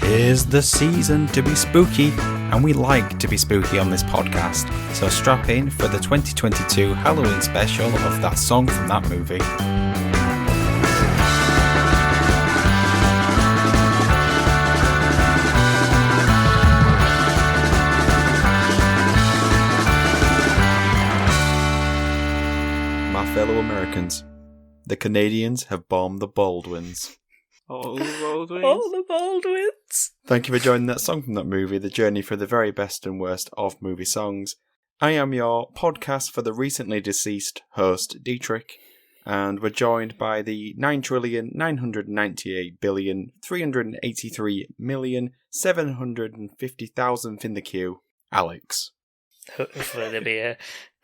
'Tis the season to be spooky, and we like to be spooky on this podcast, so strap in for the 2022 Halloween special of that song from that movie. My fellow Americans, the Canadians have bombed the Baldwins. All the Baldwins. All the Baldwins. Thank you for joining that song from that movie, the journey through the very best and worst of movie songs. I am your podcast for the recently deceased host, Dietrich, and we're joined by the 9,998,383,750,000th in the queue, Alex. Hopefully there'll be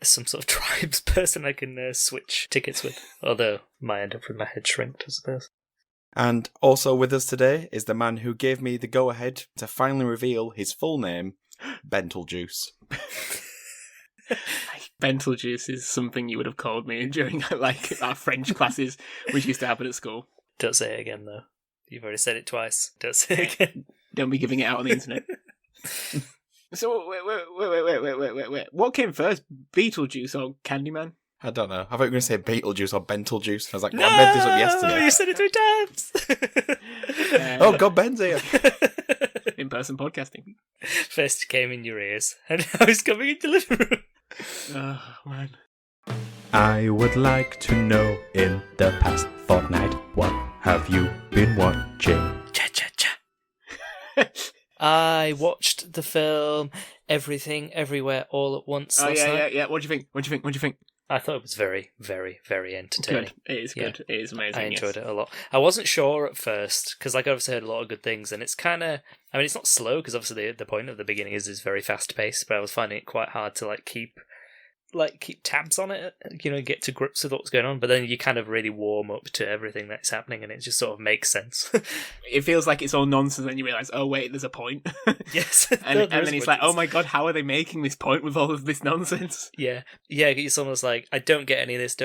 some sort of tribes person I can switch tickets with, although might end up with my head shrinked, I suppose. And also with us today is the man who gave me the go-ahead to finally reveal his full name, Beetlejuice. Beetlejuice is something you would have called me during our French classes, which used to happen at school. Don't say it again, though. You've already said it twice. Don't say it again. Don't be giving it out on the internet. So, wait. What came first, Beetlejuice or Candyman? I don't know. I thought you were going to say Beetlejuice or Beetlejuice. I was like, well, I made this up yesterday. You said it 3 times. Oh, God, Ben's here. In-person podcasting. First it came in your ears, and now it's coming into the living room. Oh, man. I would like to know, in the past fortnight, what have you been watching? Cha-cha-cha. I watched the film Everything, Everywhere, All at Once last night. Yeah. What do you think? I thought it was very, very, very entertaining. Good. It is good. It is amazing. I enjoyed it a lot. I wasn't sure at first, because I've obviously heard a lot of good things, and it's kind of... I mean, it's not slow, because obviously the point of the beginning is very fast-paced, but I was finding it quite hard to keep tabs on it, get to grips with what's going on, but then you kind of really warm up to everything that's happening, and it just sort of makes sense. It feels like it's all nonsense, and you realise, oh wait, there's a point. Yes. and then it's like, oh my god, how are they making this point with all of this nonsense? Yeah, it's almost like, I don't get any of this,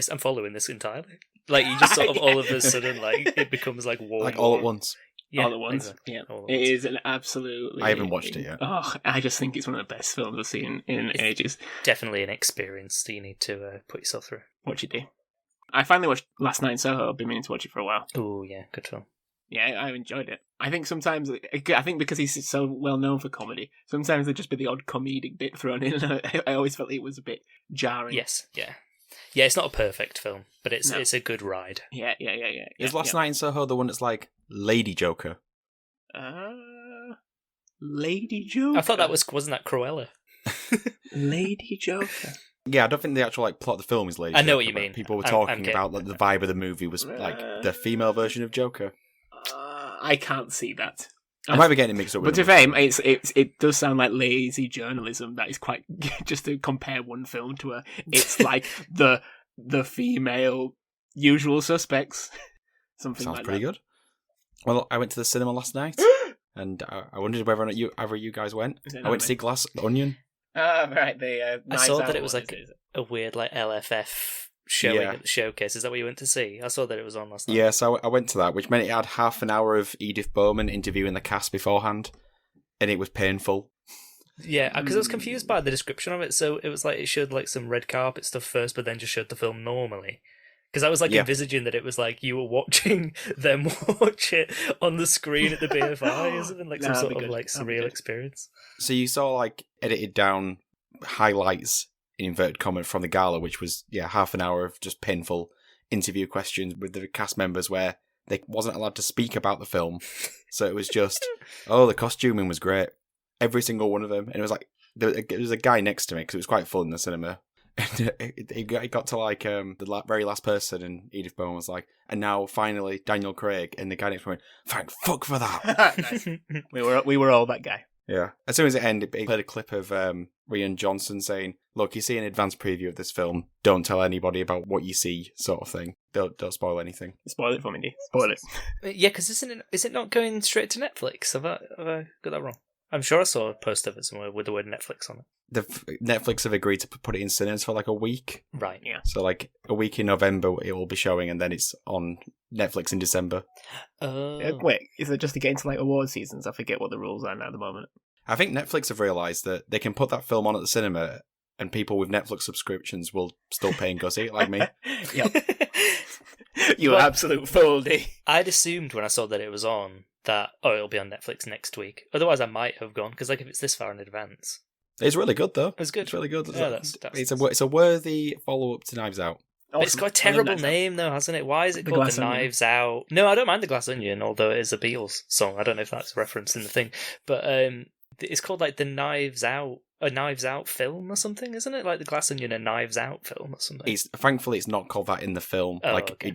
I'm following this entirely. You just sort of all of a sudden, it becomes warm. All at once. Yeah, all at once. Exactly. Yeah, all at it once. is an absolutely... I haven't watched it yet. Oh, I just think it's one of the best films I've seen in ages. Definitely an experience that you need to put yourself through. What you do? I finally watched Last Night in Soho. I've been meaning to watch it for a while. Oh yeah, good film. Yeah, I enjoyed it. I think sometimes, because he's so well known for comedy, sometimes there'd just be the odd comedic bit thrown in. I always felt it was a bit jarring. Yes, yeah. Yeah, it's not a perfect film, but it's a good ride. Yeah. Is Last Night in Soho the one that's like Lady Joker? Lady Joker? I thought wasn't that Cruella? Lady Joker. Yeah, I don't think the actual plot of the film is Lady Joker. I know what you mean. People were talking about the vibe of the movie was the female version of Joker. I can't see that. I might be getting it mixed up with But to fame, it does sound like lazy journalism. That is quite just to compare one film to it's like the female Usual Suspects. Something Sounds like pretty that. good. Well, I went to the cinema last night, and I wondered whether or not either you guys went. I went to see Glass Onion. Right. I saw that it was a weird LFF showing at the showcase. Is that what you went to see? I saw that it was on last night. Yeah, so I went to that, which meant it had half an hour of Edith Bowman interviewing the cast beforehand, and it was painful. Yeah, because I was confused by the description of it. So it was it showed some red carpet stuff first, but then just showed the film normally. Because I was envisaging that it was you were watching them watch it on the screen at the BFI or something, some sort of surreal experience. So you saw edited down highlights in inverted commas from the gala, which was half an hour of just painful interview questions with the cast members where they wasn't allowed to speak about the film. So it was just, the costuming was great, every single one of them, and it was there was a guy next to me because it was quite full in the cinema. And he got to the very last person, and Edith Bowman was like, and now finally Daniel Craig, and the guy next to me went, thank fuck for that. Nice. We were all that guy. Yeah. As soon as it ended, he played a clip of Rian Johnson saying, look, you see an advanced preview of this film, don't tell anybody about what you see, sort of thing. Don't spoil anything. Spoil it for me, Dee. Spoil it. Yeah, because is it not going straight to Netflix? Have I got that wrong? I'm sure I saw a post of it somewhere with the word Netflix on it. Netflix have agreed to put it in cinemas for like a week. Right. Yeah. So like a week in November it will be showing, and then it's on Netflix in December. Wait, is it just against like award seasons? I forget what the rules are now at the moment. I think Netflix have realised that they can put that film on at the cinema, and people with Netflix subscriptions will still pay and go see it, like me. Yep. You absolute fool, D. I'd assumed when I saw that it was on that, it'll be on Netflix next week. Otherwise, I might have gone, because like if it's this far in advance. It's really good, though. It's good. It's really good. Yeah, It's a worthy follow-up to Knives Out. But it's got a terrible name, though, hasn't it? Why is it called The Knives Out? No, I don't mind The Glass Onion, although it is a Beatles song. I don't know if that's a reference in the thing. But it's called like The Knives Out, a Knives Out film or something, isn't it? Like The Glass Onion, a Knives Out film or something. Thankfully, it's not called that in the film. Okay. In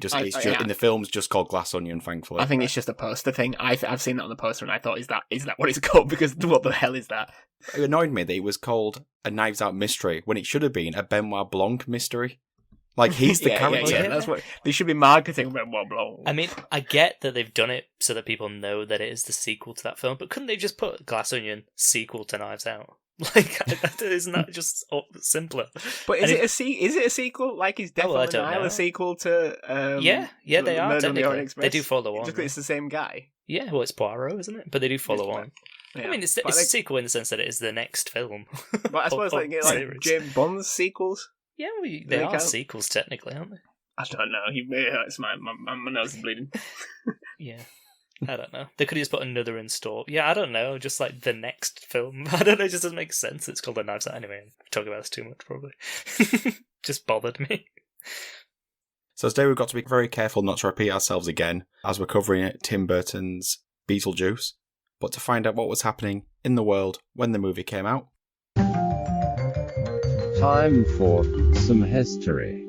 the film's just called Glass Onion. Thankfully, I think it's just a poster thing. I've seen that on the poster, and I thought, is that what it's called? Because what the hell is that? It annoyed me that it was called a Knives Out mystery when it should have been a Benoit Blanc mystery. Like, he's the character. Yeah, that's what they should be marketing Benoit Blanc. I mean, I get that they've done it so that people know that it is the sequel to that film, but couldn't they just put Glass Onion sequel to Knives Out? Like, isn't that just simpler? But is it a sequel? Like, is Death on the Nile a sequel to? Yeah, they are. Murder on the Technically, Orient Express? they do follow on. It's the same guy. Yeah, well, it's Poirot, isn't it? But they do follow on. Yeah. I mean, it's a sequel in the sense that it is the next film. But I suppose like James Bond's sequels. Yeah, they are sequels technically, aren't they? I don't know. He may hurt my nose is bleeding. Yeah. I don't know. They could have just put another in store. Yeah, I don't know. Just like the next film. I don't know. It just doesn't make sense. It's called The Knives Out anyway. I'm talking about this too much, probably. Just bothered me. So today we've got to be very careful not to repeat ourselves again as we're covering Tim Burton's Beetlejuice, but to find out what was happening in the world when the movie came out. Time for some history.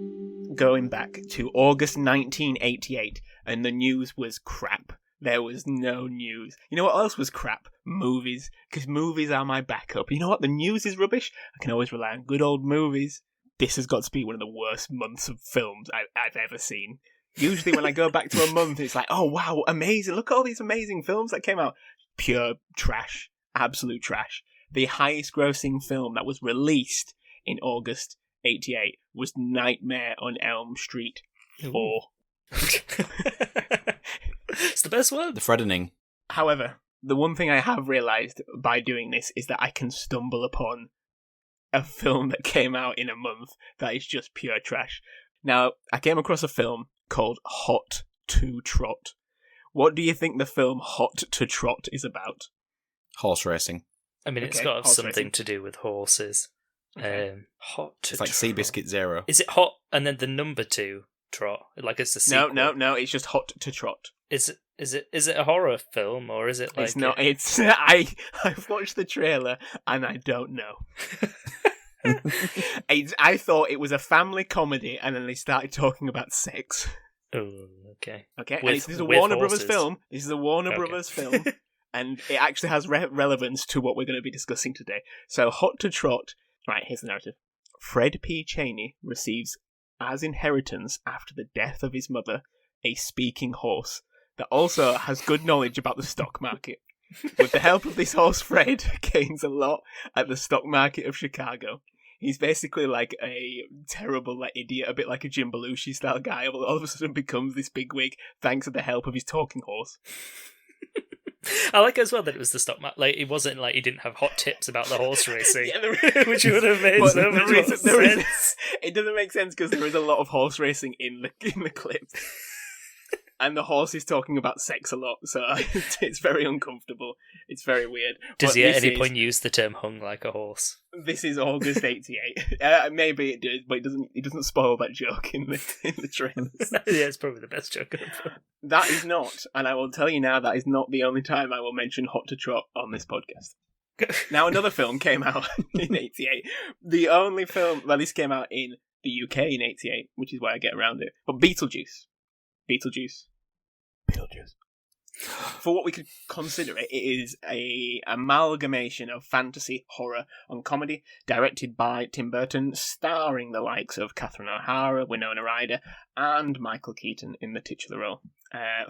Going back to August 1988, and the news was crap. There was no news. You know what else was crap? Movies. Because movies are my backup. You know what? The news is rubbish. I can always rely on good old movies. This has got to be one of the worst months of films I've ever seen. Usually when I go back to a month, it's like, oh wow, amazing. Look at all these amazing films that came out. Pure trash. Absolute trash. The highest grossing film that was released in August 88 was Nightmare on Elm Street 4. It's the best one. The Freddening. However, the one thing I have realised by doing this is that I can stumble upon a film that came out in a month that is just pure trash. Now, I came across a film called Hot to Trot. What do you think the film Hot to Trot is about? Horse racing. I mean, it's got something to do with horses. Okay. Hot to It's like Trot. Seabiscuit Zero. Is it hot and then the number 2 trot? Like it's the sequel? No, it's just Hot to Trot. Is it a horror film or is it like? It's not. It's I've watched the trailer and I don't know. I thought it was a family comedy, and then they started talking about sex. Oh, okay. Okay, and this is a Warner Brothers film. This is a Warner Brothers film, and it actually has relevance to what we're going to be discussing today. So, Hot to Trot. Right, here's the narrative. Fred P. Cheney receives as inheritance after the death of his mother a speaking horse that also has good knowledge about the stock market. With the help of this horse, Fred gains a lot at the stock market of Chicago. He's basically like a terrible idiot, a bit like a Jim Belushi style guy, but all of a sudden becomes this bigwig thanks to the help of his talking horse. I like as well that it was the stock market. Like, it wasn't like he didn't have hot tips about the horse racing, which would have made so much more sense. It doesn't make sense because there is a lot of horse racing in the clip. And the horse is talking about sex a lot, so it's very uncomfortable. It's very weird. Does he at any point use the term "hung like a horse"? This is August '88. Maybe it does, but it doesn't spoil that joke in the trailers. Yeah, it's probably the best joke of the film. That is not, and I will tell you now, that is not the only time I will mention Hot to Trot on this podcast. Now, another film came out in '88. The only film, well, this came out in the UK in '88, which is why I get around it. But Beetlejuice. For what we could consider it, it is a amalgamation of fantasy, horror, and comedy, directed by Tim Burton, starring the likes of Catherine O'Hara, Winona Ryder, and Michael Keaton in the titular role.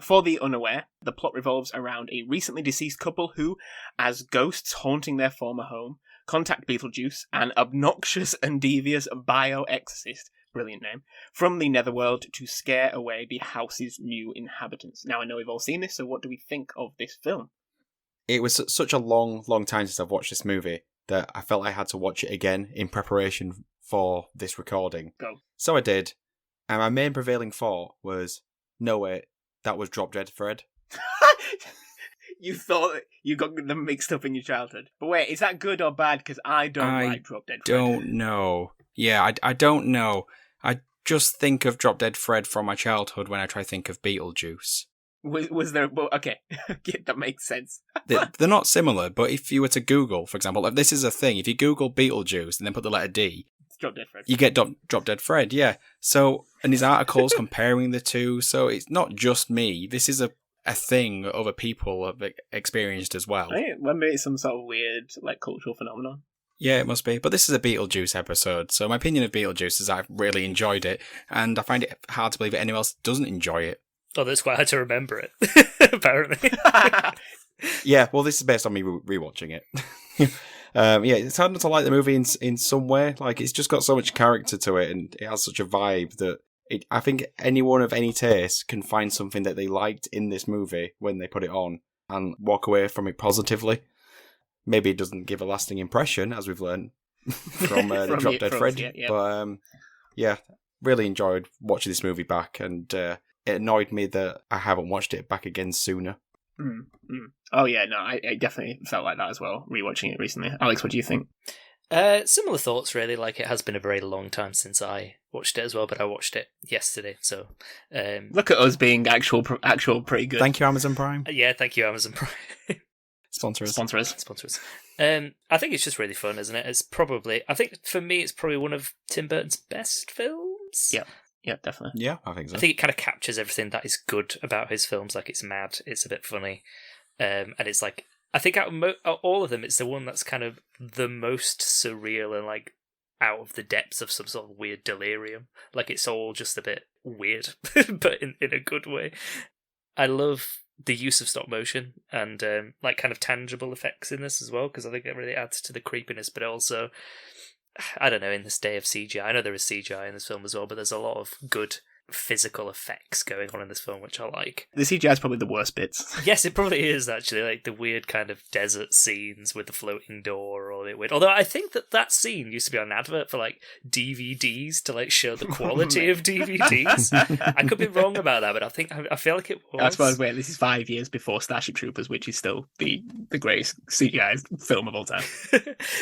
For the unaware, the plot revolves around a recently deceased couple who, as ghosts haunting their former home, contact Beetlejuice, an obnoxious and devious bioexorcist, brilliant name, from the netherworld to scare away the house's new inhabitants. Now, I know we've all seen this, so what do we think of this film? It was such a long time since I've watched this movie that I felt I had to watch it again in preparation for this recording. Go. So I did, and my main prevailing thought was, no wait, that was Drop Dead Fred. You thought you got them mixed up in your childhood. But wait, is that good or bad? Because I don't like Drop Dead Fred. Don't know. Yeah, I don't know. I just think of Drop Dead Fred from my childhood when I try to think of Beetlejuice. Was there... Well, okay, that makes sense. They're not similar, but if you were to Google, for example, like this is a thing, if you Google Beetlejuice and then put the letter D, It's Drop Dead Fred. you get Drop Dead Fred, yeah. So, and there's articles comparing the two, so it's not just me. This is a thing other people have experienced as well. Right, maybe it's some sort of weird, like, cultural phenomenon. Yeah, it must be. But this is a Beetlejuice episode, so my opinion of Beetlejuice is I've really enjoyed it, and I find it hard to believe that anyone else doesn't enjoy it. Oh, that's quite hard to remember it, apparently. Yeah, well, this is based on me rewatching it. Yeah, it's hard not to like the movie in some way. Like, it's just got so much character to it, and it has such a vibe that I think anyone of any taste can find something that they liked in this movie when they put it on and walk away from it positively. Maybe it doesn't give a lasting impression, as we've learned from the Drop Dead Fred. Yeah. But yeah, really enjoyed watching this movie back, and it annoyed me that I haven't watched it back again sooner. Oh yeah, no, I definitely felt like that as well, rewatching it recently. Alex, what do you think? Similar thoughts, really. Like, it has been a very long time since I watched it as well, but I watched it yesterday, so... Look at us being actual pretty good. Thank you, Amazon Prime. Yeah, thank you, Amazon Prime. Sponsor us. Sponsor us. Sponsor us. I think it's just really fun, isn't it? It's probably... I think, for me, it's probably one of Tim Burton's best films. Yeah, definitely. Yeah, I think so. I think it kind of captures everything that is good about his films. Like, it's mad, it's a bit funny, and it's like... I think out of all of them, it's the one that's kind of the most surreal and, like, out of the depths of some sort of weird delirium. Like, it's all just a bit weird, but in a good way. I love the use of stop motion and, like, kind of tangible effects in this as well, because I think it really adds to the creepiness, but also, I don't know, in this day of CGI, I know there is CGI in this film as well, but there's a lot of good physical effects going on in this film, which I like. The CGI is probably the worst bits. Yes, it probably is, actually. Like, the weird kind of desert scenes with the floating door, all a bit weird. Although I think that scene used to be on an advert for, like, DVDs to, like, show the quality of DVDs. I could be wrong about that, but I feel like it was. I suppose, wait, this is 5 years before Starship Troopers, which is still the greatest CGI film of all time.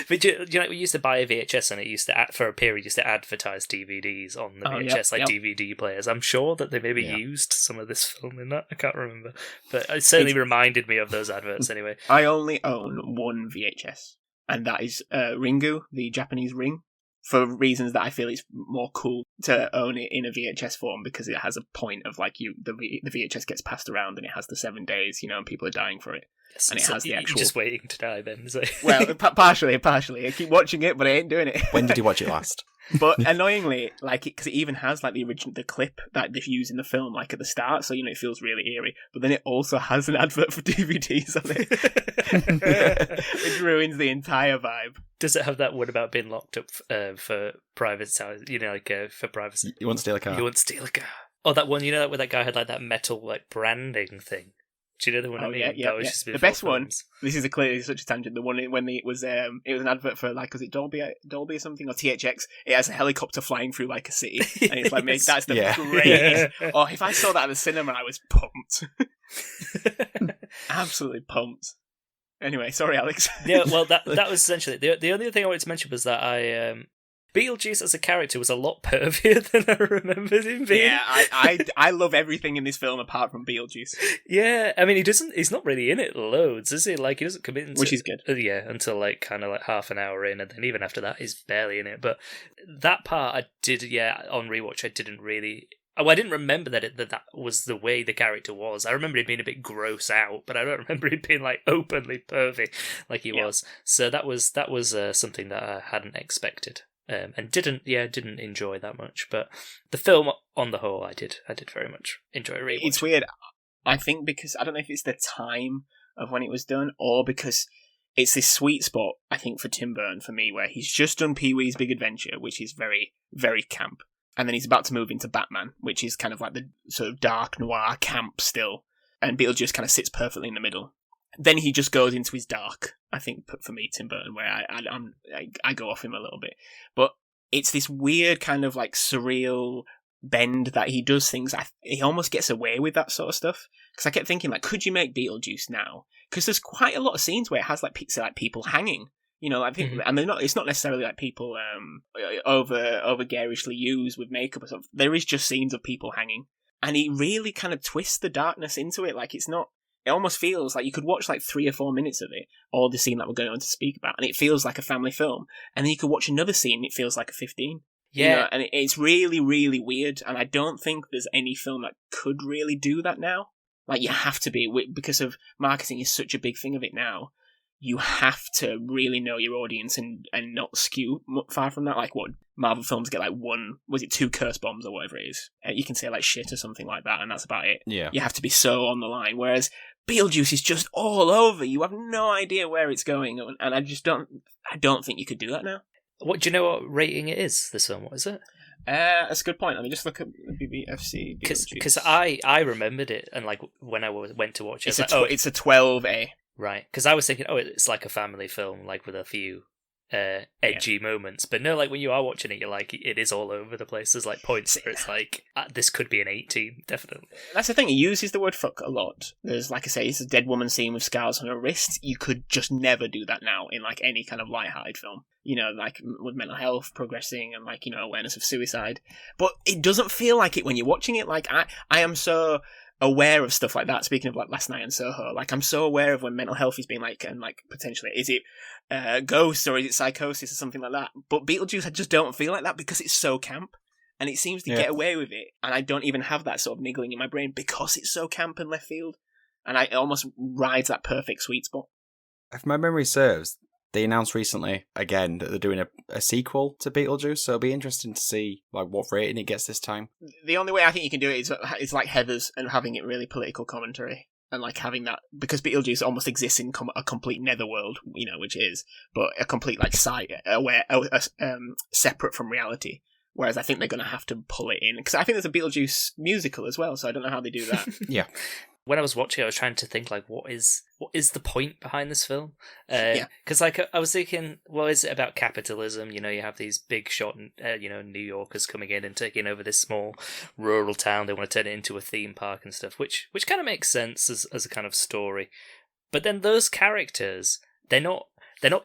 But you know, we used to buy a VHS, and it used to, for a period, used to advertise DVDs on the VHS, DVD players. I'm sure that they maybe used some of this film in that. I can't remember. But it certainly reminded me of those adverts anyway. I only own one VHS, and that is Ringu, the Japanese ring, for reasons that I feel it's more cool to own it in a VHS form, because it has a point of, like, the VHS gets passed around and it has the 7 days, and people are dying for it. Yes, and it has the actual... You're just waiting to die then, is it? Well, partially. I keep watching it, but I ain't doing it. When did you watch it last? But annoyingly, like, because it even has, like, the clip that they've used in the film, like, at the start, so, it feels really eerie. But then it also has an advert for DVDs on it, which ruins the entire vibe. Does it have that one about being locked up for private, for privacy? You want to steal a car? You want to steal a car. Oh, that one, where that guy had, like, that metal, like, branding thing. Do you know the one I mean? Yeah. The best one. This is clearly such a tangent. The one when it was an advert for, like, was it Dolby or something, or THX? It has a helicopter flying through, like, a city, and it's like, mate, that's the greatest. Oh, if I saw that at the cinema, I was pumped. Absolutely pumped. Anyway, sorry, Alex. Yeah, well, that was essentially the only thing I wanted to mention was that Beetlejuice as a character was a lot pervier than I remembered him being. Yeah, I love everything in this film apart from Beetlejuice. Yeah, I mean, he's not really in it loads, is he? Like, he doesn't come in which is good. Until, like, kind of like half an hour in, and then even after that, he's barely in it. But that part I did, on rewatch, I didn't remember that was the way the character was. I remember it being a bit gross out, but I don't remember it being like openly pervy like he was. So that was something that I hadn't expected, and didn't enjoy that much. But the film on the whole, I did very much enjoy rewatching. It's weird. I think because I don't know if it's the time of when it was done, or because it's this sweet spot, I think, for Tim Burton for me, where he's just done Pee-wee's Big Adventure, which is very, very camp. And then he's about to move into Batman, which is kind of like the sort of dark noir camp still. And Beetlejuice kind of sits perfectly in the middle. Then he just goes into his dark, I think, for me, Tim Burton, where I go off him a little bit. But it's this weird kind of like surreal bend that he does things. He almost gets away with that sort of stuff. Because I kept thinking, like, could you make Beetlejuice now? Because there's quite a lot of scenes where it has like people hanging. You know, I think, and it's not necessarily like people over garishly used with makeup or something. There is just scenes of people hanging, and he really kind of twists the darkness into it. Like, it's not. It almost feels like you could watch like 3 or 4 minutes of it, or the scene that we're going on to speak about, and it feels like a family film. And then you could watch another scene, and it feels like a 15. Yeah, you know, and it's really, really weird. And I don't think there's any film that could really do that now. Like, you have to be, because of marketing is such a big thing of it now. You have to really know your audience and not skew far from that. Like, what Marvel films get like 2 curse bombs or whatever it is. You can say like shit or something like that, and that's about it. Yeah. You have to be so on the line. Whereas Beetlejuice is just all over. You have no idea where it's going, and I don't think you could do that now. What do you know? What rating it is? This film, what is it? That's a good point. Let me just look at BBFC. Because I remembered it, and like when I went to watch it, it's a 12A. Right, because I was thinking, it's like a family film, like with a few edgy moments. But no, like when you are watching it, you're like, it is all over the place. There's like points where it's like, this could be an 18, definitely. That's the thing, he uses the word fuck a lot. There's, like I say, it's a dead woman scene with scars on her wrist. You could just never do that now in like any kind of light-hearted film. You know, like with mental health progressing and like, you know, awareness of suicide. But it doesn't feel like it when you're watching it. Like, I am so aware of stuff like that. Speaking of like Last Night in Soho, like I'm so aware of when mental health is being like, and like potentially, is it ghosts or is it psychosis or something like that? But Beetlejuice, I just don't feel like that because it's so camp, and it seems to get away with it, and I don't even have that sort of niggling in my brain because it's so camp and left field, and it almost rides that perfect sweet spot. If my memory serves, they announced recently again that they're doing a sequel to Beetlejuice, so it'll be interesting to see like what rating it gets this time. The only way I think you can do it is like Heathers and having it really political commentary, and like having that, because Beetlejuice almost exists in a complete netherworld, you know, which is, but a complete like separate from reality. Whereas I think they're going to have to pull it in, because I think there's a Beetlejuice musical as well, so I don't know how they do that. Yeah. When I was watching, I was trying to think like, what is the point behind this film? Because like I was thinking, well, is it about capitalism? You know, you have these big shot, New Yorkers coming in and taking over this small rural town. They want to turn it into a theme park and stuff, which kind of makes sense as a kind of story. But then those characters, they're not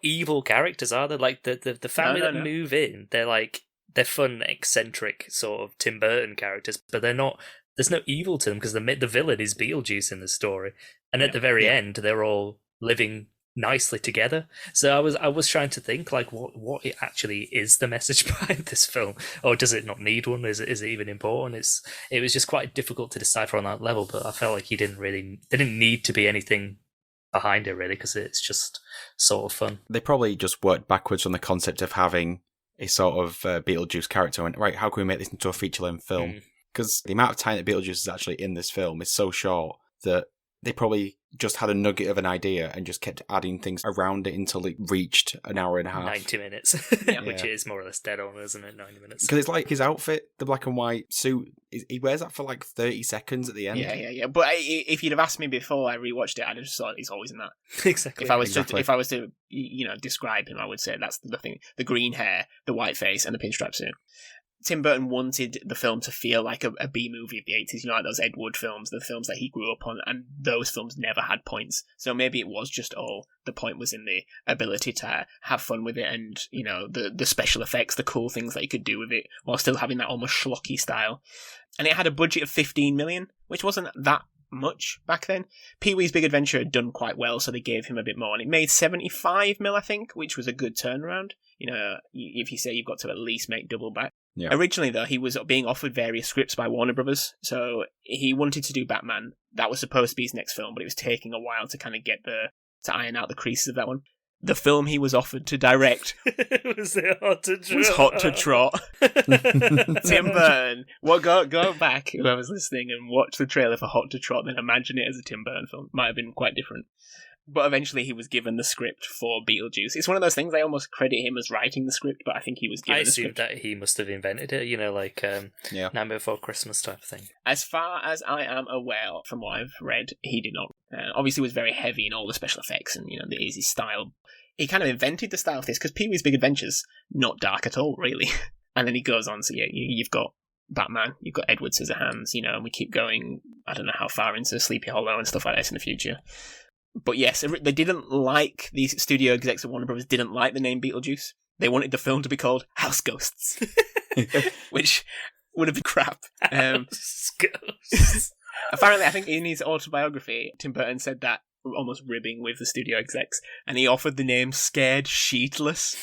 evil characters, are they? Like the family that move in, they're fun, eccentric sort of Tim Burton characters, but they're not. There's no evil to them because the villain is Beetlejuice in the story, and at the very end, they're all living nicely together. So I was trying to think like what it actually is the message behind this film, or does it not need one? Is it even important? It was just quite difficult to decipher on that level, but I felt like there didn't need to be anything behind it really, because it's just sort of fun. They probably just worked backwards from the concept of having a sort of Beetlejuice character and went, right, how can we make this into a feature-length film? Because the amount of time that Beetlejuice is actually in this film is so short that they probably just had a nugget of an idea and just kept adding things around it until it reached an hour and a half. 90 minutes, which is more or less dead on, isn't it? 90 minutes. Because it's like his outfit, the black and white suit, he wears that for like 30 seconds at the end. Yeah. But if you'd have asked me before I rewatched it, I'd have just thought he's always in that. Exactly. If I was to describe him, I would say that's the thing: the green hair, the white face, and the pinstripe suit. Tim Burton wanted the film to feel like a B-movie of the 80s, you know, like those Ed Wood films, the films that he grew up on, and those films never had points. So maybe it was just the point was in the ability to have fun with it and, you know, the special effects, the cool things that you could do with it, while still having that almost schlocky style. And it had a budget of 15 million, which wasn't that much back then. Pee-wee's Big Adventure had done quite well, so they gave him a bit more, and it made 75 mil, I think, which was a good turnaround. You know, if you say you've got to at least make double back. Yeah. Originally, though, he was being offered various scripts by Warner Brothers, so he wanted to do Batman. That was supposed to be his next film, but it was taking a while to kind of to iron out the creases of that one. The film he was offered to direct was Hot to Trot. Tim Burton. Well, go back, whoever's listening, and watch the trailer for Hot to Trot, then imagine it as a Tim Burton film. Might have been quite different. But eventually he was given the script for Beetlejuice. It's one of those things I almost credit him as writing the script, but I think he was given the script. I assumed that he must have invented it, like Nightmare Before Christmas type of thing. As far as I am aware, from what I've read, he did not. Obviously was very heavy in all the special effects and, the easy style. He kind of invented the style of this, because Pee-wee's Big Adventure's not dark at all, really. And then he goes on, so you've got Batman, you've got Edward Scissorhands, and we keep going, I don't know how far into Sleepy Hollow and stuff like this in the future. But yes, they didn't like, these studio execs at Warner Brothers didn't like the name Beetlejuice. They wanted the film to be called House Ghosts, which would have been crap. House Ghosts. Apparently, I think in his autobiography, Tim Burton said that, almost ribbing with the studio execs, and he offered the name Scared Sheetless.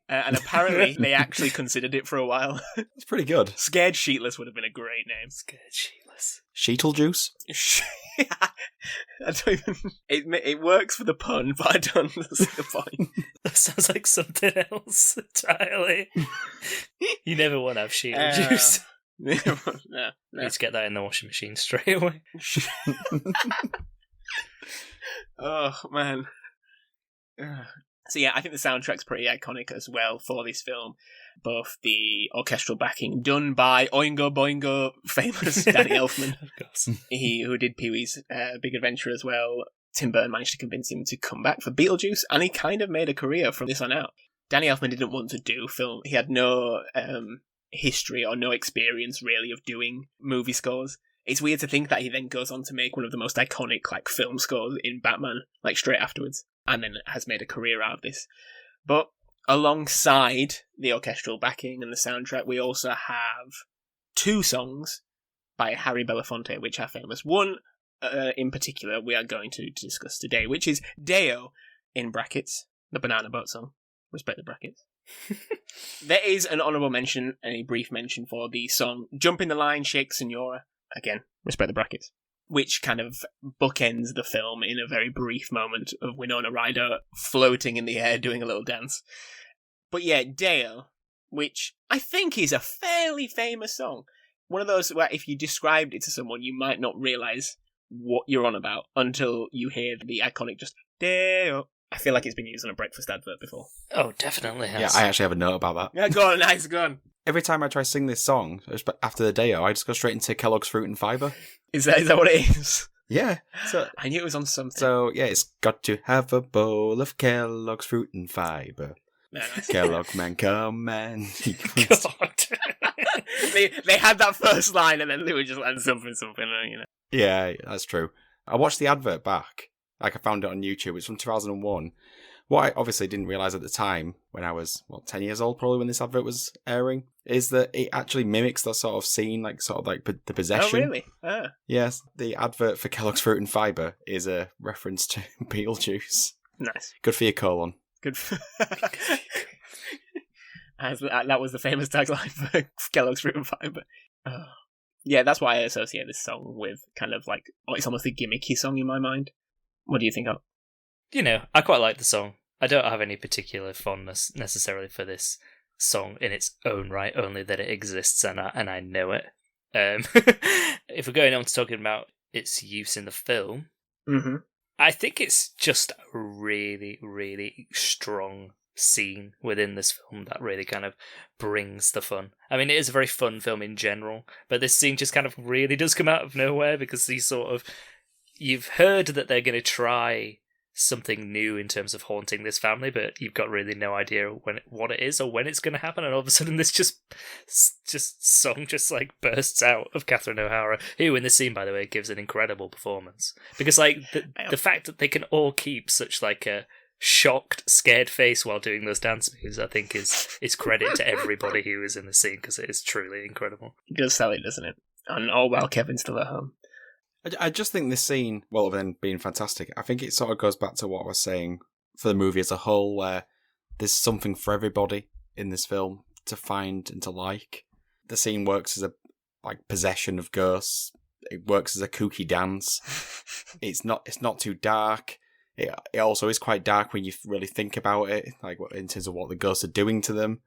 And apparently, they actually considered it for a while. It's pretty good. Scared Sheetless would have been a great name. Scared Sheetless. Sheetlejuice? I don't even... It works for the pun, but I don't see the point. That sounds like something else entirely. You never want to have Sheetlejuice. No. Need to get that in the washing machine straight away. Oh, man. So yeah, I think the soundtrack's pretty iconic as well for this film. Both the orchestral backing done by Oingo Boingo famous Danny Elfman, Of course. who did Pee-wee's Big Adventure as well. Tim Burton managed to convince him to come back for Beetlejuice, and he kind of made a career from this on out. Danny Elfman didn't want to do film. He had no history or no experience really of doing movie scores. It's weird to think that he then goes on to make one of the most iconic film scores in Batman, straight afterwards, and then has made a career out of this. But alongside the orchestral backing and the soundtrack, we also have 2 songs by Harry Belafonte, which are famous. One in particular we are going to discuss today, which is Deo, in brackets, the Banana Boat song. Respect the brackets. There is an honourable mention, a brief mention for the song Jump in the Line, Shake Senora. Again, respect the brackets. Which kind of bookends the film in a very brief moment of Winona Ryder floating in the air doing a little dance. But yeah, Deo, which I think is a fairly famous song. One of those where if you described it to someone, you might not realise what you're on about until you hear the iconic just Deo. I feel like it's been used on a breakfast advert before. Oh, definitely has. Yeah, I actually have a note about that. Yeah, go on, nice, go on. Every time I try to sing this song, after the Deo, I just go straight into Kellogg's Fruit and Fibre. Is that what it is? Yeah. So I knew it was on something. So, yeah, it's got to have a bowl of Kellogg's Fruit and Fibre. No, nice. Kellogg man, come and... God. they had that first line and then they were just like something, Yeah, that's true. I watched the advert back. I found it on YouTube. It's from 2001. What I obviously didn't realise at the time, when I was, 10 years old probably when this advert was airing, is that it actually mimics the sort of scene, the possession. Oh, really? Ah. Yes, the advert for Kellogg's Fruit and Fibre is a reference to Beetlejuice. Nice. Good for your colon. Good for... That was the famous tagline for Kellogg's Fruit and Fibre. Oh. Yeah, that's why I associate this song with kind of it's almost a gimmicky song in my mind. What do you think of? I quite like the song. I don't have any particular fondness necessarily for this song in its own right, only that it exists and I know it. If we're going on to talking about its use in the film, mm-hmm. I think it's just a really, really strong scene within this film that really kind of brings the fun. I mean, it is a very fun film in general, but this scene just kind of really does come out of nowhere because you've heard that they're going to try something new in terms of haunting this family, but you've got really no idea what it is or when it's going to happen, and all of a sudden this song bursts out of Catherine O'Hara, who in this scene, by the way, gives an incredible performance. Because the fact that they can all keep such a shocked, scared face while doing those dance moves, I think is credit to everybody who is in the scene, because it is truly incredible. It does sell it, doesn't it? And all while Kevin's still at home. I just think this scene, well, then being fantastic, I think it sort of goes back to what I was saying for the movie as a whole, where there's something for everybody in this film to find and to like. the scene works as a possession of ghosts. It works as a kooky dance. It's not too dark. It also is quite dark when you really think about it, like in terms of what the ghosts are doing to them.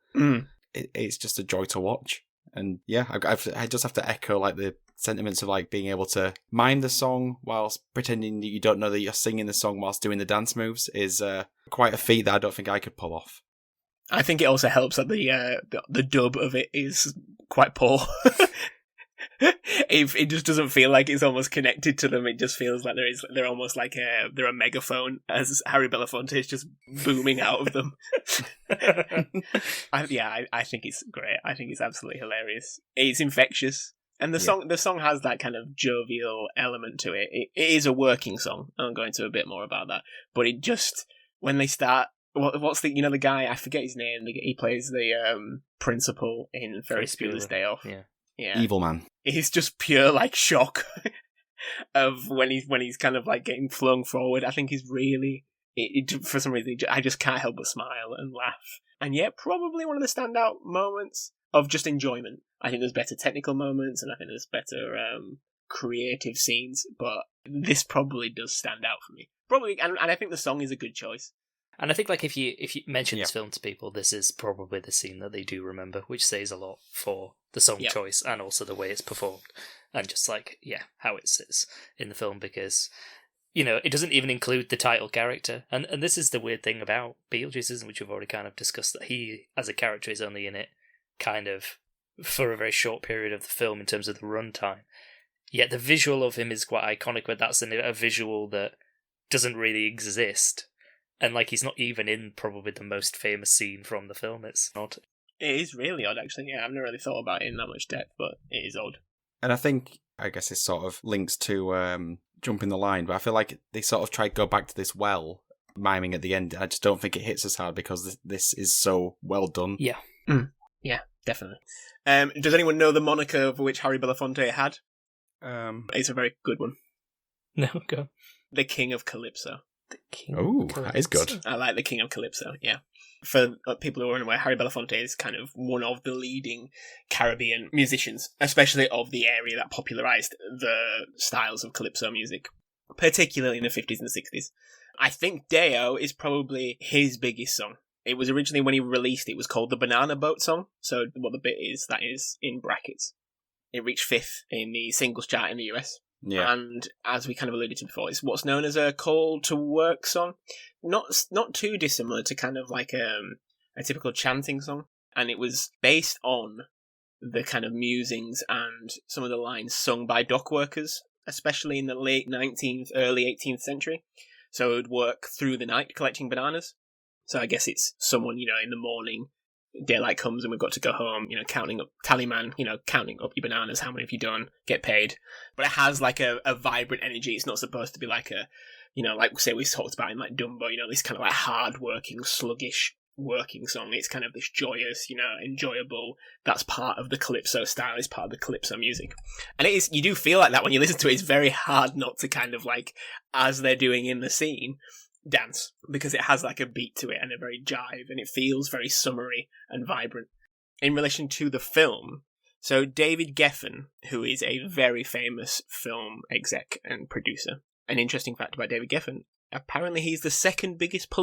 It's just a joy to watch. And yeah, I just have to echo like the sentiments of like being able to mime the song whilst pretending that you don't know that you're singing the song whilst doing the dance moves is quite a feat that I don't think I could pull off. I think it also helps that the dub of it is quite poor. It just doesn't feel like it's almost connected to them. It just feels like they're almost like they're a megaphone as Harry Belafonte is just booming out of them. I think it's great. I think it's absolutely hilarious. It's infectious, and the song has that kind of jovial element to it. It is a working song. I'll go into a bit more about that, but it just when they start. What's the the guy? I forget his name. He plays the principal in Ferris Bueller's Day Off. Yeah. Evil man. He's just pure like shock of when he's kind of like getting flung forward. I think he's really for some reason I just can't help but smile and laugh. And yet probably one of the standout moments of just enjoyment. I think there's better technical moments and I think there's better creative scenes, but this probably does stand out for me. Probably, and I think the song is a good choice. And I think like if you mention this film to people, this is probably the scene that they do remember, which says a lot for the song choice and also the way it's performed, and just like how it sits in the film, because it doesn't even include the title character, and this is the weird thing about Beetlejuice, isn't it, which we've already kind of discussed, that he as a character is only in it kind of for a very short period of the film in terms of the runtime. Yet the visual of him is quite iconic, but that's a visual that doesn't really exist. And like he's not even in probably the most famous scene from the film. It's odd. It is really odd, actually. Yeah, I've never really thought about it in that much depth, but it is odd. And I guess this sort of links to Jumping the Line, but I feel like they sort of tried to go back to this miming at the end. I just don't think it hits as hard because this is so well done. Yeah. Yeah, definitely. Does anyone know the moniker for which Harry Belafonte had? It's a very good one. No, go. The King of Calypso. Oh, that is good. I like the King of Calypso, yeah. For people who are unaware, Harry Belafonte is kind of one of the leading Caribbean musicians, especially of the area that popularised the styles of Calypso music, particularly in the 50s and 60s. I think Deo is probably his biggest song. It was originally, when he released it, was called the Banana Boat Song, so what the bit is, that is in brackets. It reached 5th in the singles chart in the US. Yeah. And as we kind of alluded to before, it's what's known as a call to work song. Not too dissimilar to kind of like a typical chanting song. And it was based on the kind of musings and some of the lines sung by dock workers, especially in the late 19th, early 18th century. So it would work through the night collecting bananas. So I guess it's someone, in the morning, daylight comes and we've got to go home, counting up, tallyman, counting up your bananas, how many have you done, get paid. But it has like a vibrant energy. It's not supposed to be like a, like say we talked about in like Dumbo, this kind of like hard-working, sluggish working song. It's kind of this joyous, enjoyable, that's part of the Calypso style, it's part of the Calypso music. And it is, you do feel like that when you listen to it. It's very hard not to kind of like, as they're doing in the scene, dance, because it has like a beat to it and a very jive, and it feels very summery and vibrant. In relation to the film, so David Geffen, who is a very famous film exec and producer, an interesting fact about David Geffen, apparently he's the second biggest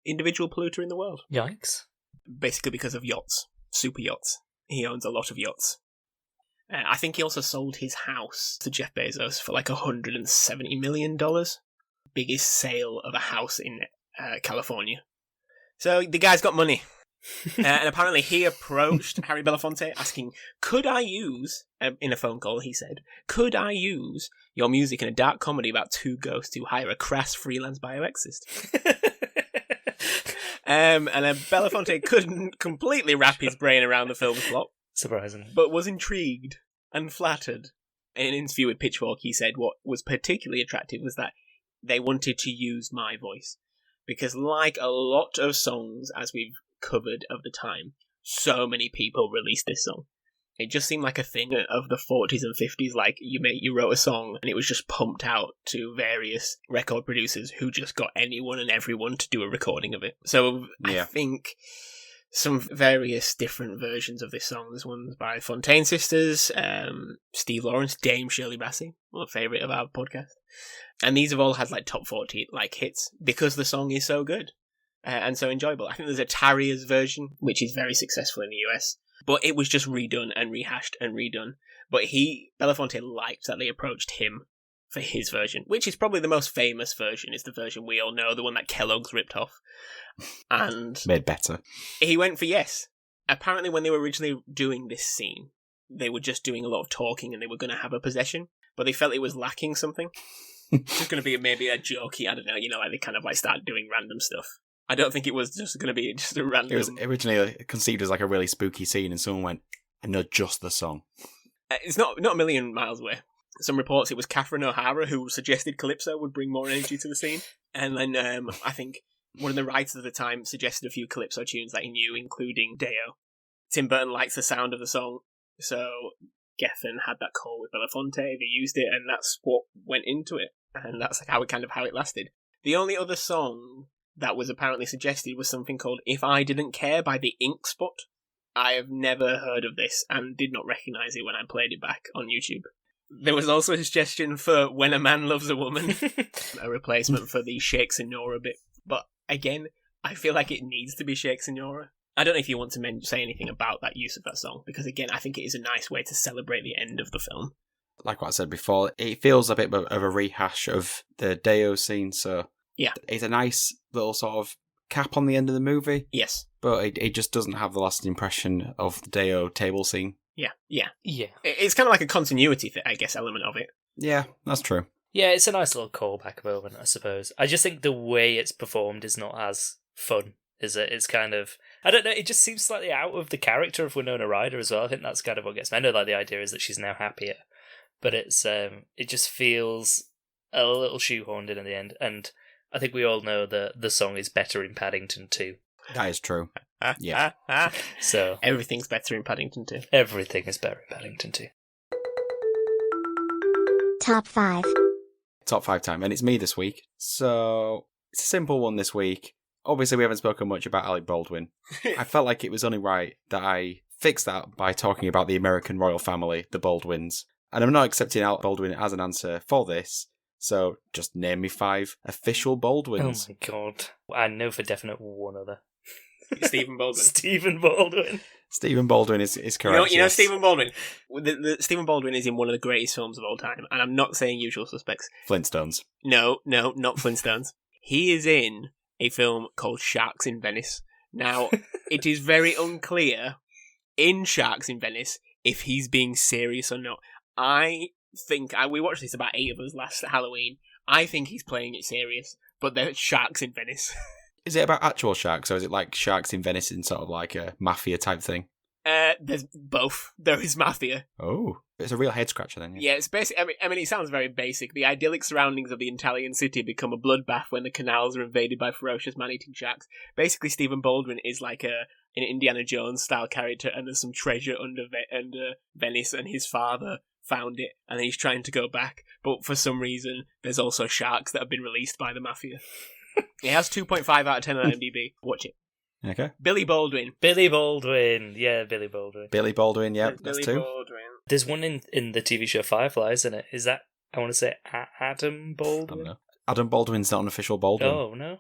individual polluter in the world. Yikes. Basically because of yachts, super yachts. He owns a lot of yachts. I think he also sold his house to Jeff Bezos for like $170 million. Biggest sale of a house in California. So the guy's got money. And apparently he approached Harry Belafonte asking, could I use, in a phone call he said, could I use your music in a dark comedy about two ghosts who hire a crass freelance bioexist? And Belafonte couldn't completely wrap his brain around the film's plot. Surprisingly. But was intrigued and flattered. In an interview with Pitchfork, he said what was particularly attractive was that they wanted to use my voice. Because like a lot of songs, as we've covered of the time, so many people released this song. It just seemed like a thing of the 40s and 50s, like you wrote a song and it was just pumped out to various record producers who just got anyone and everyone to do a recording of it. So I think some various different versions of this song. There's ones by Fontaine Sisters, Steve Lawrence, Dame Shirley Bassey, one favourite of our podcast. And these have all had like top 40 like hits because the song is so good and so enjoyable. I think there's a Tarriers version, which is very successful in the US, but it was just redone and rehashed and redone. But Belafonte liked that they approached him for his version, which is probably the most famous version, is the version we all know, the one that Kellogg's ripped off. And made better. He went for yes. Apparently when they were originally doing this scene, they were just doing a lot of talking and they were going to have a possession, but they felt it was lacking something. It's just going to be maybe a jokey, I don't know, like they kind of like start doing random stuff. I don't think it was just going to be just a random... It was originally conceived as like a really spooky scene and someone went, I know just the song. It's not a million miles away. Some reports it was Catherine O'Hara who suggested Calypso would bring more energy to the scene. And then I think one of the writers at the time suggested a few Calypso tunes that he knew, including Deo. Tim Burton likes the sound of the song, so Geffen had that call with Belafonte, they used it, and that's what went into it. And that's like how it lasted. The only other song that was apparently suggested was something called If I Didn't Care by the Ink Spot. I have never heard of this and did not recognise it when I played it back on YouTube. There was also a suggestion for When a Man Loves a Woman, a replacement for the Shake Signora bit. But again, I feel like it needs to be Shake Signora. I don't know if you want to say anything about that use of that song, because again, I think it is a nice way to celebrate the end of the film. Like what I said before, it feels a bit of a rehash of the Deo scene, so yeah, it's a nice little sort of cap on the end of the movie. Yes. But it just doesn't have the lasting impression of the Deo table scene. Yeah. It's kind of like a continuity, I guess, element of it. Yeah, that's true. Yeah, it's a nice little callback moment, I suppose. I just think the way it's performed is not as fun, is it? It's kind of... I don't know, it just seems slightly out of the character of Winona Ryder as well. I think that's kind of what gets me. I know like the idea is that she's now happier, but it's it just feels a little shoehorned in the end. And I think we all know that the song is better in Paddington 2. That is true. Yeah. So everything's better in Paddington 2. Everything is better in Paddington 2. Top 5. Top 5 time, and it's me this week. So it's a simple one this week. Obviously, we haven't spoken much about Alec Baldwin. I felt like it was only right that I fix that by talking about the American royal family, the Baldwins. And I'm not accepting Alec Baldwin as an answer for this. So just name me 5 official Baldwins. Oh my god. I know for definite one other. Stephen Baldwin. Stephen Baldwin is correct. You know Stephen Baldwin? Stephen Baldwin is in one of the greatest films of all time. And I'm not saying Usual Suspects. Flintstones. No, not Flintstones. He is in a film called Sharks in Venice. Now, it is very unclear in Sharks in Venice if he's being serious or not. I think, we watched this about 8 of us last Halloween. I think he's playing it serious, but they're Sharks in Venice. Is it about actual sharks, or is it like Sharks in Venice in sort of like a mafia type thing? There's both. There is mafia. Oh, it's a real head scratcher then. Yeah, it's basic. I mean, it sounds very basic. The idyllic surroundings of the Italian city become a bloodbath when the canals are invaded by ferocious man-eating sharks. Basically, Stephen Baldwin is like an Indiana Jones style character, and there's some treasure under Venice, and his father found it, and he's trying to go back. But for some reason, there's also sharks that have been released by the mafia. It has 2.5 out of 10 on IMDb. Watch it. Okay. Billy Baldwin. Yeah, Billy Baldwin. Billy Baldwin, yeah, that's 2. Baldwin. There's one in the TV show Firefly, isn't it? Is that, I want to say, Adam Baldwin? I don't know. Adam Baldwin's not an official Baldwin. Oh, no?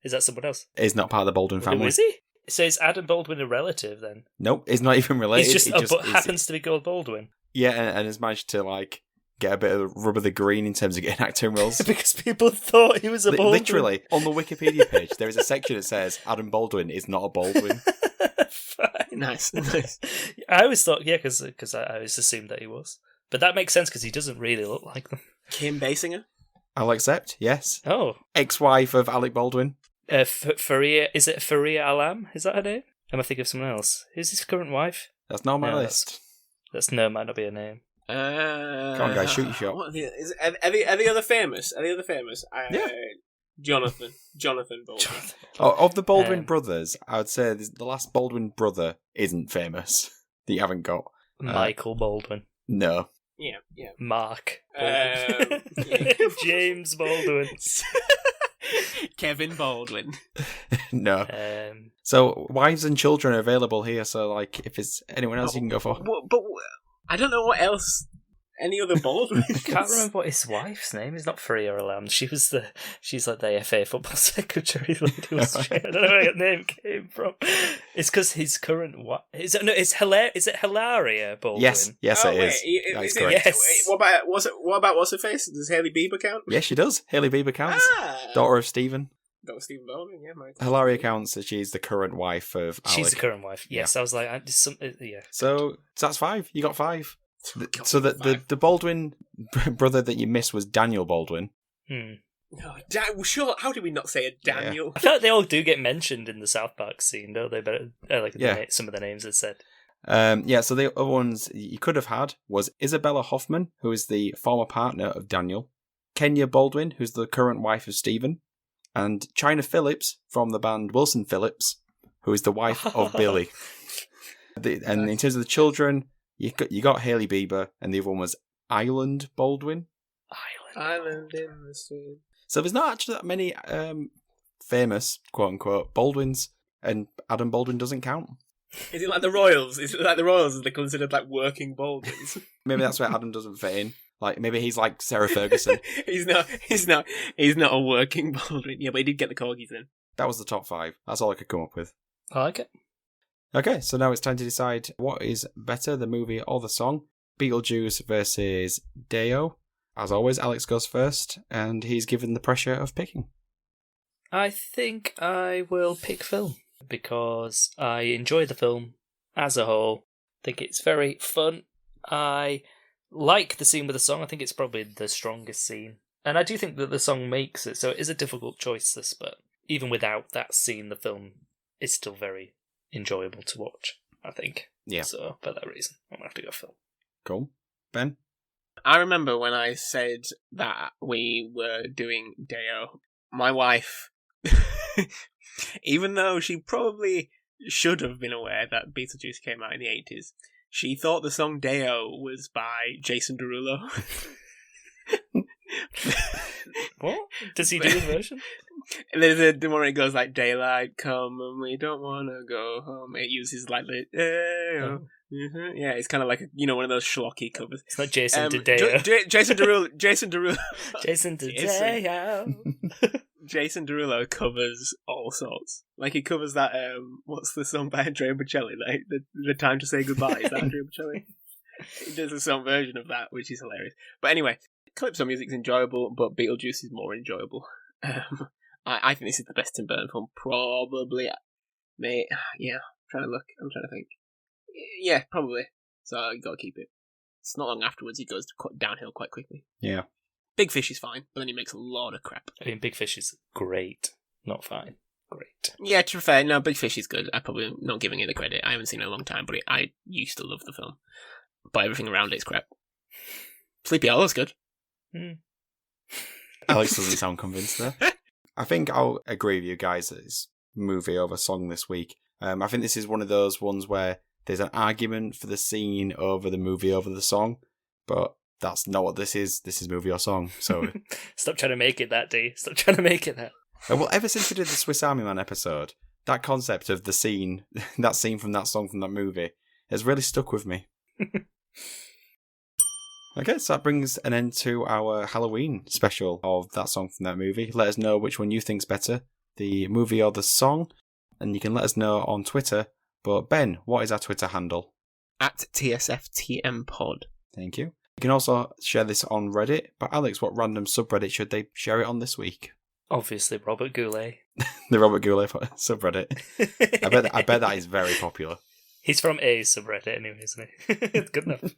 Is that someone else? He's not part of the Baldwin family. Who is he? So is Adam Baldwin a relative, then? Nope, he's not even related. He's just happens to be called Baldwin. Yeah, and has managed to, like, get a bit of rub of the green in terms of getting acting roles. Because people thought he was a Baldwin. Literally, on the Wikipedia page, there is a section that says Adam Baldwin is not a Baldwin. Fine. Nice. I always thought, because I always assumed that he was. But that makes sense because he doesn't really look like them. Kim Basinger? I'll accept, yes. Oh. Ex-wife of Alec Baldwin. Faria, is it Faria Alam? Is that her name? Am I thinking of someone else? Who's his current wife? That's not on my list. Might not be her name. Come on, guys, shoot your shot. Are the other famous? Yeah. Jonathan Baldwin. Of the Baldwin brothers, I would say the last Baldwin brother isn't famous that you haven't got. Michael Baldwin. No. Yeah. Mark Baldwin. James Baldwin. Kevin Baldwin. No. Um, So wives and children are available here. So like, if it's anyone else, you can go for. But I don't know what else. Any other Baldwins? I can't remember what his wife's name is. Not Freya Lamb. She's like the FA football secretary. I don't know where her name came from. It's because his current wife. Is it Hilaria Baldwin? Yes, it is. That is correct. Yes. What about what's her face? Does Hailey Bieber count? Yes, she does. Hailey Bieber counts. Daughter of Stephen. Got Stephen Baldwin, yeah, mate. Hilaria counts as she's the current wife of Alec. She's the current wife. Yes, yeah. I was like, yeah. So that's 5. You got 5. So 5. the Baldwin brother that you missed was Daniel Baldwin. No, sure. How did we not say a Daniel? Yeah. I feel like they all do get mentioned in the South Park scene, don't they? But some of the names it said. So the other ones you could have had was Isabella Hoffman, who is the former partner of Daniel, Kenya Baldwin, who's the current wife of Stephen, and China Phillips from the band Wilson Phillips, who is the wife of Billy. And in terms of the children, you got Hailey Bieber, and the other one was Island Baldwin. Island in the stream. So there's not actually that many famous, quote unquote, Baldwins, and Adam Baldwin doesn't count. Is it like the Royals? Is it like the Royals? Are they considered like working Baldwins? Maybe that's where Adam doesn't fit in. Like maybe he's like Sarah Ferguson. He's not a working Baldwin. Yeah, but he did get the corgis in. That was the top 5. That's all I could come up with. I like it. Okay, so now it's time to decide what is better, the movie or the song. Beetlejuice versus Deo. As always, Alex goes first, and he's given the pressure of picking. I think I will pick film, because I enjoy the film as a whole. I think it's very fun. I like the scene with the song. I think it's probably the strongest scene. And I do think that the song makes it, so it is a difficult choice, this, but even without that scene, the film is still very enjoyable to watch, I think. Yeah. So, for that reason, I'm going to have to go film. Cool. Ben? I remember when I said that we were doing Deo, my wife, even though she probably should have been aware that Beetlejuice came out in the 80s, she thought the song Deo was by Jason Derulo. What? Does he do the version? There's a one where it goes like, daylight come and we don't want to go home. It uses like the Deo. Mm-hmm. Yeah, it's kind of like one of those schlocky covers. It's not Jason Derulo. Jason Derulo. Jason Derulo. Jason Derulo covers all sorts. Like he covers that. What's the song by Andrea Bocelli? Like the Time to Say Goodbye. Is that Andrea Bocelli? He does a song version of that, which is hilarious. But anyway, calypso music's enjoyable, but Beetlejuice is more enjoyable. I think this is the best Tim Burton film, probably. Mate, yeah. I'm trying to think. Yeah, probably. So you got to keep it. It's not long afterwards he goes downhill quite quickly. Yeah. Big Fish is fine, but then he makes a lot of crap. I mean, Big Fish is great, not fine. Great. Yeah, to be fair, no, Big Fish is good. I'm probably not giving it the credit. I haven't seen it in a long time, but I used to love the film. But everything around it is crap. Sleepy Hollow's good. Alex doesn't sound convinced there. I think I'll agree with you guys that it's movie over song this week. I think this is one of those ones where there's an argument for the scene over the movie over the song, but that's not what this is. This is movie or song. So Stop trying to make it that, D. Stop trying to make it that. Well, ever since we did the Swiss Army Man episode, that concept of the scene, that scene from that song from that movie, has really stuck with me. Okay, so that brings an end to our Halloween special of that song from that movie. Let us know which one you think's better, the movie or the song, and you can let us know on Twitter. But Ben, what is our Twitter handle? @TSFTMPod. Thank you. You can also share this on Reddit. But Alex, what random subreddit should they share it on this week? Obviously, Robert Goulet. The Robert Goulet subreddit. I bet that is very popular. He's from a subreddit anyway, isn't he? It's good enough.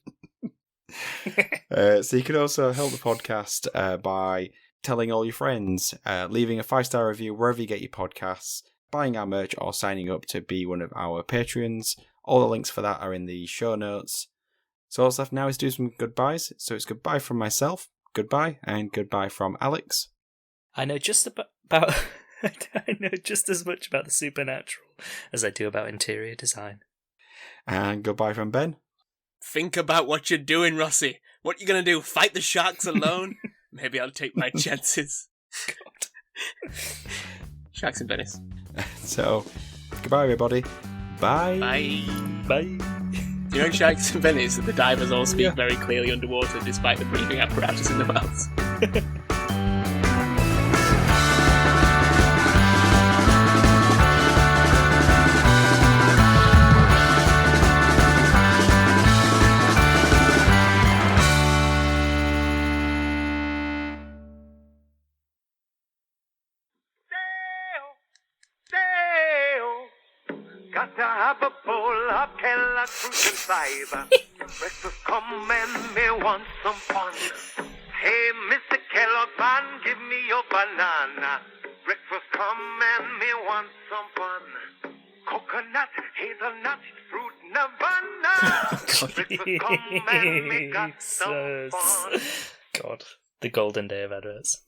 So you can also help the podcast by telling all your friends, leaving a 5-star review wherever you get your podcasts, buying our merch, or signing up to be one of our Patreons. All the links for that are in the show notes. So all that's left now is do some goodbyes. So it's goodbye from myself, goodbye, and goodbye from Alex. I know just about I know just as much about the supernatural as I do about interior design. And goodbye from Ben. Think about what you're doing, Rossi. What you gonna do? Fight the sharks alone? Maybe I'll take my chances. God. Sharks in Venice. So, goodbye, everybody. Bye. Bye. Bye. You know in Sharks in Venice, the divers all speak very clearly underwater despite the breathing apparatus in their mouths. Got to have a bowl of Kellogg's fruit and fiber. Breakfast come and me want some fun. Hey, Mr. Kellogg man, give me your banana. Breakfast come and me want some fun. Coconut, hazelnut, fruit, nirvana. Breakfast come and me got some fun. God, the golden day of adverts.